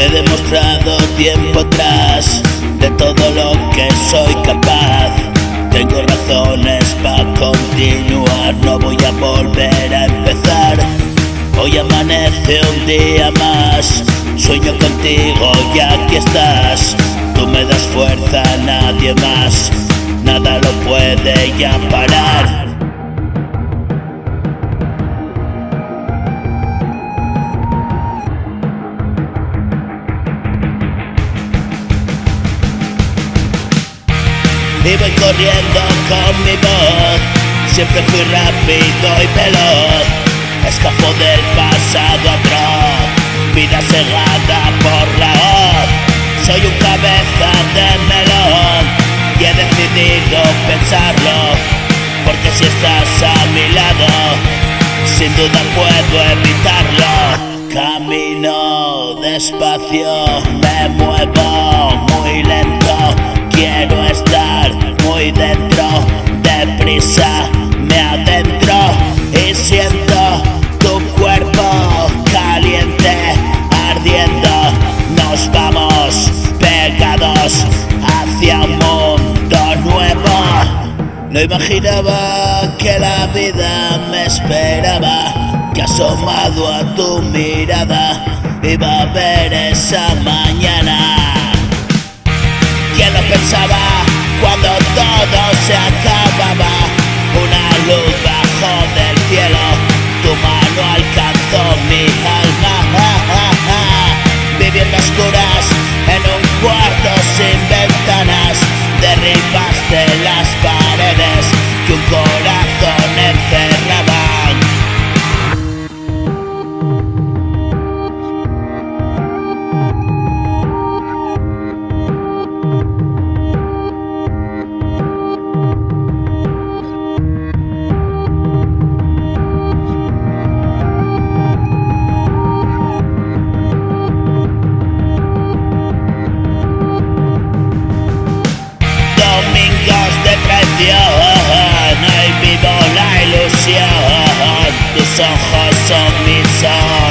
He demostrado tiempo atrás de todo lo que soy capaz. Tengo razones para continuar, no voy a volver a empezar. Hoy amanece un día más, sueño contigo y aquí estás. Tú me das fuerza, nadie más, nada lo puede ya parar. Y voy corriendo con mi voz, siempre fui rápido y veloz. Escapo del pasado atroz, vida cegada por la hoz. Soy un cabeza de melón y he decidido pensarlo, porque si estás a mi lado, sin duda puedo evitarlo. Camino despacio, me muevo muy lento, quiero estar muy dentro, deprisa me adentro y siento tu cuerpo caliente, ardiendo. Nos vamos pegados hacia un mundo nuevo. No imaginaba que la vida me esperaba, que asomado a tu mirada iba a ver esa mañana. ¿Quién lo pensaba cuando todo se acababa? Una luz bajo del cielo, tu mano alcanzó mi alma. Viviendo a oscuras en un cuarto sin ventanas, derribaste las paredes que un corazón encerraban. Hoy vivo la ilusión, tus ojos son mi sol.